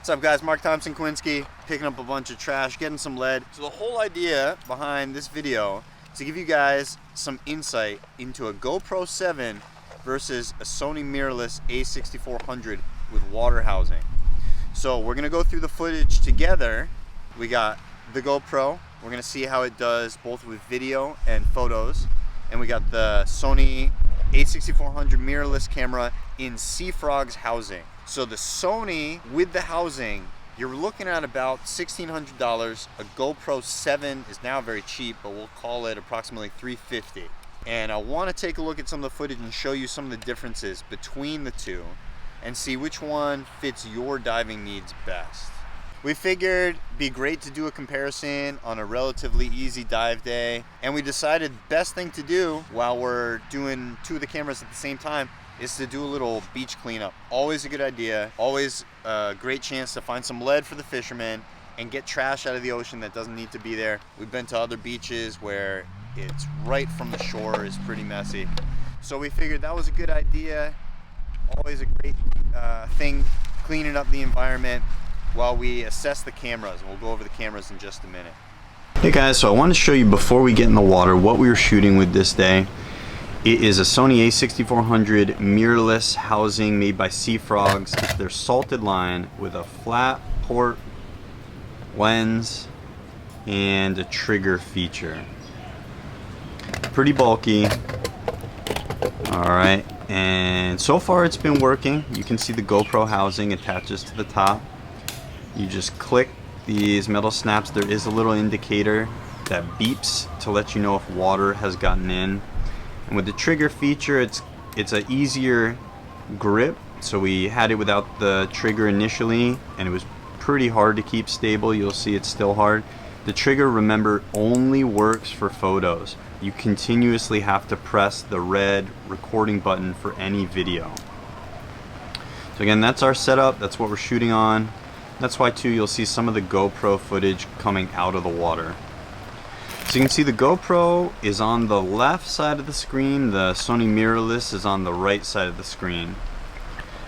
What's up guys, Mark Thompson Kwinski, picking up a bunch of trash, getting some lead. So the whole idea behind this video is to give you guys some insight into a GoPro 7 versus a Sony mirrorless a6400 with water housing. So we're gonna go through the footage together. We got the GoPro, we're gonna see how it does both with video and photos. And we got the Sony a6400 mirrorless camera in Sea Frog's housing. So the Sony with the housing, you're looking at about $1,600. A GoPro 7 is now very cheap, but we'll call it approximately $350. And I want to take a look at some of the footage and show you some of the differences between the two and see which one fits your diving needs best. We figured it'd be great to do a comparison on a relatively easy dive day, and we decided best thing to do while we're doing two of the cameras at the same time is to do a little beach cleanup. Always a good idea, always a great chance to find some lead for the fishermen and get trash out of the ocean that doesn't need to be there. We've been to other beaches where it's right from the shore, is pretty messy. So we figured that was a good idea. Always a great thing, cleaning up the environment while we assess the cameras. And we'll go over the cameras in just a minute. Hey guys, so I want to show you before we get in the water what we were shooting with this day. It is a Sony a6400 mirrorless housing made by Sea Frogs. It's their salted line with a flat port lens and a trigger feature. Pretty bulky. Alright, and so far it's been working. You can see the GoPro housing attaches to the top. You just click these metal snaps. There is a little indicator that beeps to let you know if water has gotten in. And with the trigger feature, it's an easier grip. So we had it without the trigger initially, and it was pretty hard to keep stable. You'll see it's still hard. The trigger, remember, only works for photos. You continuously have to press the red recording button for any video. So again, that's our setup. That's what we're shooting on. That's why too you'll see some of the GoPro footage coming out of the water. So you can see the GoPro is on the left side of the screen, the Sony mirrorless is on the right side of the screen.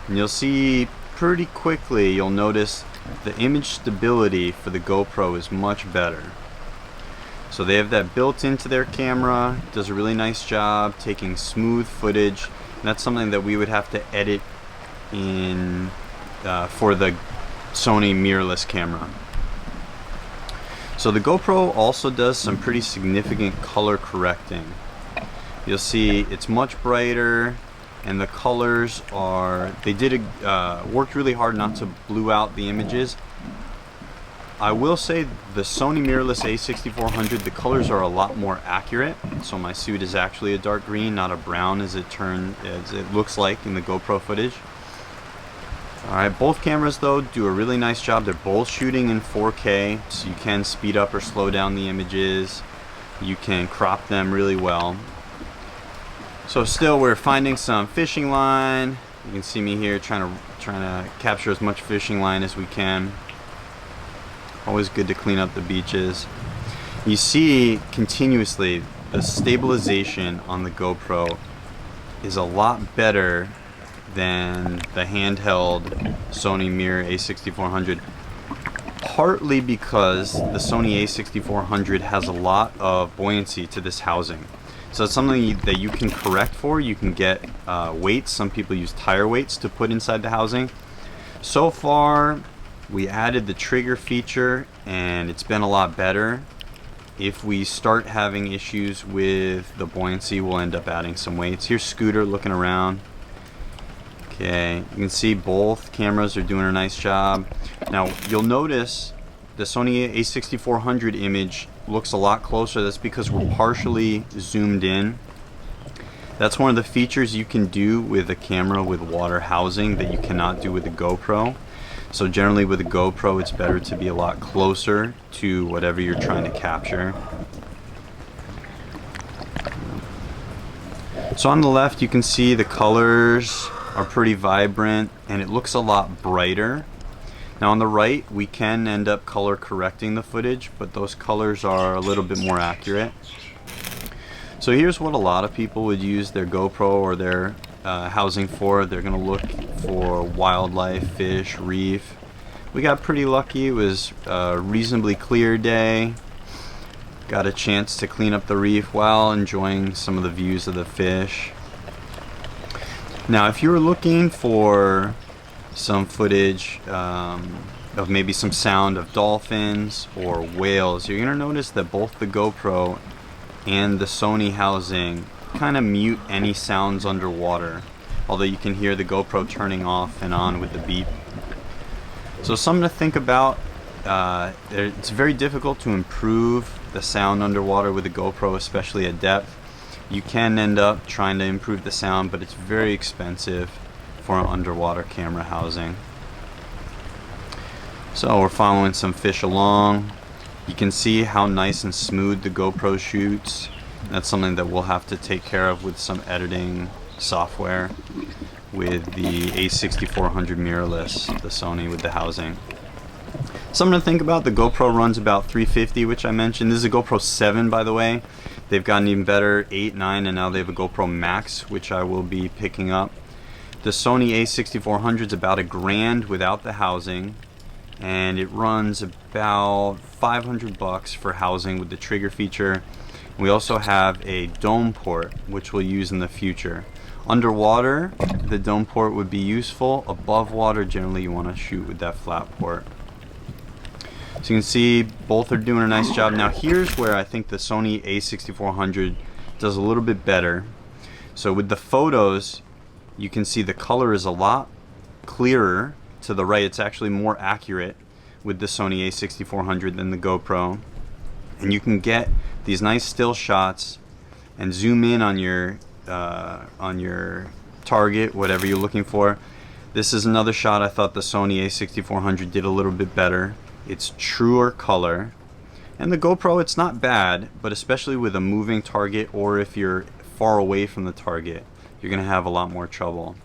And you'll see pretty quickly, you'll notice the image stability for the GoPro is much better. So they have that built into their camera, it does a really nice job taking smooth footage. And that's something that we would have to edit in for the Sony mirrorless camera. So the GoPro also does some pretty significant color correcting. You'll see it's much brighter, and the colors are, they worked really hard not to blue out the images. I will say the Sony mirrorless a6400, the colors are a lot more accurate. So my suit is actually a dark green, not a brown as it looks like in the GoPro footage. Alright, both cameras though do a really nice job. They're both shooting in 4K, so you can speed up or slow down the images. You can crop them really well. So still we're finding some fishing line. You can see me here trying to capture as much fishing line as we can. Always good to clean up the beaches. You see continuously the stabilization on the GoPro is a lot better than the handheld Sony Mirror a6400, partly because the Sony a6400 has a lot of buoyancy to this housing. So it's something that you can correct for. You can get weights. Some people use tire weights to put inside the housing. So far we added the trigger feature and it's been a lot better. If we start having issues with the buoyancy, we'll end up adding some weights. Here's Scooter looking around. Okay, you can see both cameras are doing a nice job. Now you'll notice the Sony a6400 image looks a lot closer. That's because we're partially zoomed in. That's one of the features you can do with a camera with water housing that you cannot do with the GoPro. So generally with the GoPro it's better to be a lot closer to whatever you're trying to capture. So on the left you can see the colors are pretty vibrant and it looks a lot brighter. Now on the right we can end up color correcting the footage, but those colors are a little bit more accurate. So here's what a lot of people would use their GoPro or their housing for. They're going to look for wildlife, fish, reef. we got pretty lucky. It was a reasonably clear day. Got a chance to clean up the reef while enjoying some of the views of the fish. Now, if you were looking for some footage of maybe some sound of dolphins or whales, you're going to notice that both the GoPro and the Sony housing kind of mute any sounds underwater, although you can hear the GoPro turning off and on with the beep. So something to think about. It's very difficult to improve the sound underwater with the GoPro, especially at depth. You can end up trying to improve the sound, but it's very expensive for an underwater camera housing. So we're following some fish along. You can see how nice and smooth the GoPro shoots. That's something that we'll have to take care of with some editing software with the a6400 mirrorless, the Sony with the housing. Something to think about, the GoPro runs about $350, which I mentioned. This is a GoPro 7, by the way. They've gotten even better, 8, 9, and now they have a GoPro Max, which I will be picking up. The Sony a6400 is about $1,000 without the housing, and it runs about $500 for housing with the trigger feature. We also have a dome port, which we'll use in the future. Underwater, the dome port would be useful. Above water, generally you want to shoot with that flat port. So you can see both are doing a nice job. Now here's where I think the Sony a6400 does a little bit better. So with the photos, you can see the color is a lot clearer to the right. It's actually more accurate with the Sony a6400 than the GoPro. And you can get these nice still shots and zoom in on your target, whatever you're looking for. This is another shot I thought the Sony a6400 did a little bit better. It's truer color, and the GoPro, it's not bad, but especially with a moving target or if you're far away from the target, you're gonna have a lot more trouble.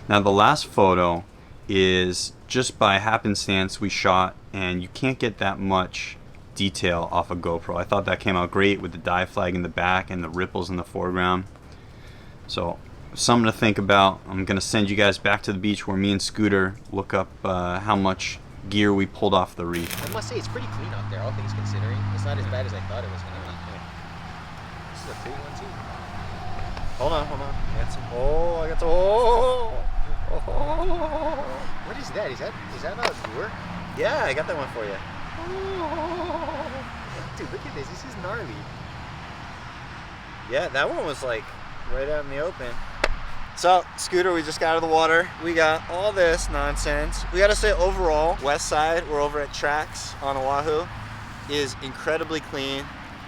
Now the last photo is just by happenstance we shot, and you can't get that much detail off a GoPro. I thought that came out great with the dive flag in the back and the ripples in the foreground. So something to think about. I'm gonna send you guys back to the beach where me and Scooter look up how much gear we pulled off the reef. I must say it's pretty clean out there, all things considering. It's not as bad as I thought it was gonna be. This is a big one too. Hold on. I got some. Oh, I got some. Oh. What is that? Is that not a lure? Yeah, I got that one for you. Oh. Dude, look at this. This is gnarly. Yeah, that one was like right out in the open. So, Scooter, we just got out of the water. We got all this nonsense. We gotta say overall, west side, we're over at Tracks on Oahu, is incredibly clean.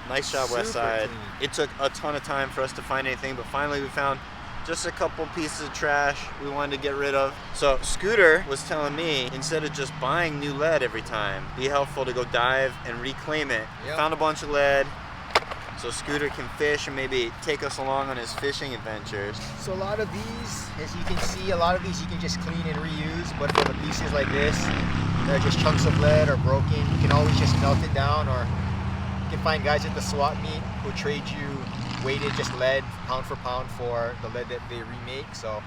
Nice job, west side. Clean. It took a ton of time for us to find anything, but finally we found just a couple pieces of trash we wanted to get rid of. So Scooter was telling me, instead of just buying new lead every time, be helpful to go dive and reclaim it. Yep. Found a bunch of lead, so Scooter can fish and maybe take us along on his fishing adventures. So a lot of these, as you can see, a lot of these you can just clean and reuse, but for the pieces like this, they're just chunks of lead or broken, you can always just melt it down, or you can find guys at the swap meet who trade you weighted just lead pound for pound for the lead that they remake. So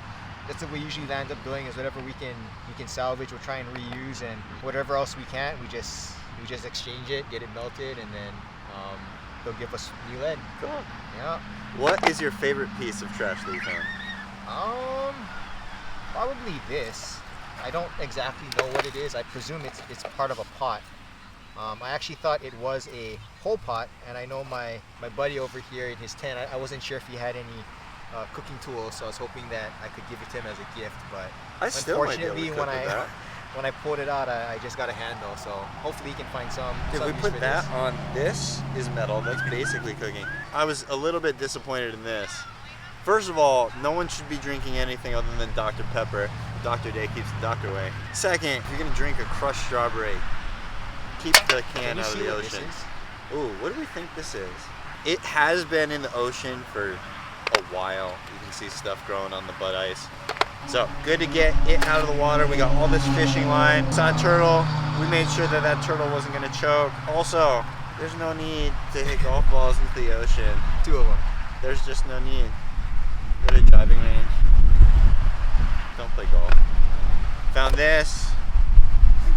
that's what we usually end up doing, is whatever we can salvage, we'll try and reuse, and whatever else we can't, we just exchange it, get it melted, and then they'll give us new lead. Cool. Yeah. What is your favorite piece of trash that you found? Probably this. I don't exactly know what it is. I presume it's part of a pot. I actually thought it was a whole pot, and I know my buddy over here in his tent, I wasn't sure if he had any cooking tools, so I was hoping that I could give it to him as a gift, but I still might be able to unfortunately cook with that. when I pulled it out, I just got a handle, so hopefully he can find some. If we use put for that this. on, this is metal, that's basically cooking. I was a little bit disappointed in this. First of all, no one should be drinking anything other than Dr. Pepper. Dr. Day keeps the doctor away. Second, if you're gonna drink a crushed strawberry, keep the can out of the ocean. Ooh, what do we think this is? It has been in the ocean for a while. You can see stuff growing on the butt ice. So good to get it out of the water. We got all this fishing line. Saw a turtle. We made sure that that turtle wasn't gonna choke. Also, there's no need to hit golf balls into the ocean. 2 of them. There's just no need. Go to a driving range. Don't play golf. Found this.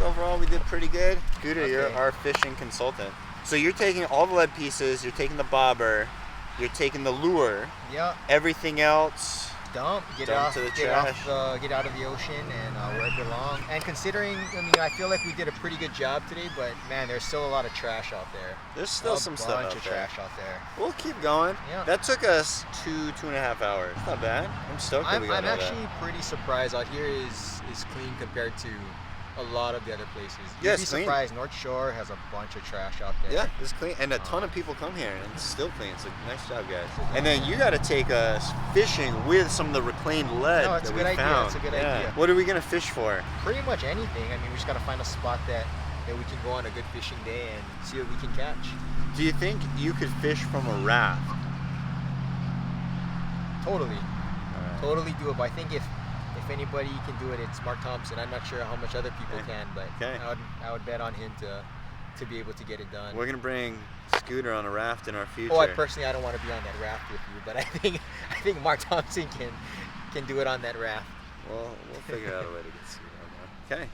overall we did pretty good. Scooter, Okay. you're our fishing consultant. So you're taking all the lead pieces, you're taking the bobber, you're taking the lure, Yep. everything else. Dump, Dump get off, to the get trash. get out of the ocean and where it belongs. And considering, I mean, I feel like we did a pretty good job today, but man, there's still a lot of trash out there. There's still some stuff out bunch of there. trash out there. We'll keep going. Yeah. That took us 2.5 hours. It's not bad. I'm stoked that we got I'm all actually pretty surprised. Out here is clean compared to a lot of the other places. Yeah, You'd be it's clean. surprised. North Shore has a bunch of trash out there. Yeah, it's clean, and a ton of people come here, and it's still clean. So nice job, guys. And then you got to take us fishing with some of the reclaimed lead No, it's that a we good idea. found. It's a good Yeah. idea. What are we gonna fish for? Pretty much anything. I mean, we just gotta find a spot that we can go on a good fishing day and see what we can catch. Do you think you could fish from a raft? Totally. Alright. Totally doable. I think if anybody can do it, it's Mark Thompson. I'm not sure how much other people Okay. can, but Okay. I would bet on him to be able to get it done. We're gonna bring Scooter on a raft in our future. Oh, I don't want to be on that raft with you, but I think Mark Thompson can do it on that raft. Well, we'll figure out a way to get Scooter on there. Okay.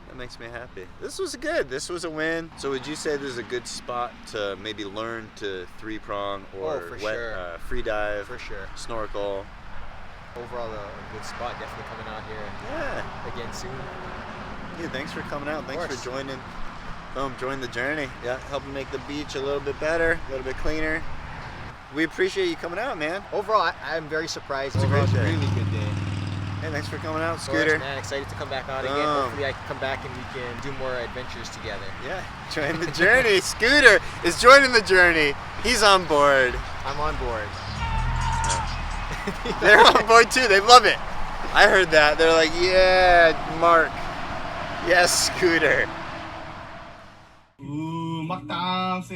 That makes me happy. This was good. This was a win. So would you say this is a good spot to maybe learn to 3-prong or for sure. free dive, For sure. snorkel? Overall, a good spot. Definitely coming out here Yeah. again soon. Yeah, thanks for coming out. Thanks course. for joining. Join the journey. Yeah, helping make the beach a little bit better, a little bit cleaner. We appreciate you coming out, man. Overall, I'm very surprised. It's a Overall, great it's a day. really good day. Hey, thanks for coming out, Of course, Scooter. man, excited to come back out again. Boom. Hopefully I can come back and we can do more adventures together. Yeah, join the journey. Scooter is joining the journey. He's on board. I'm on board. They're on board too. They love it. I heard that. They're like, yeah, Mark. Yes, Scooter. Ooh, Mark Thompson.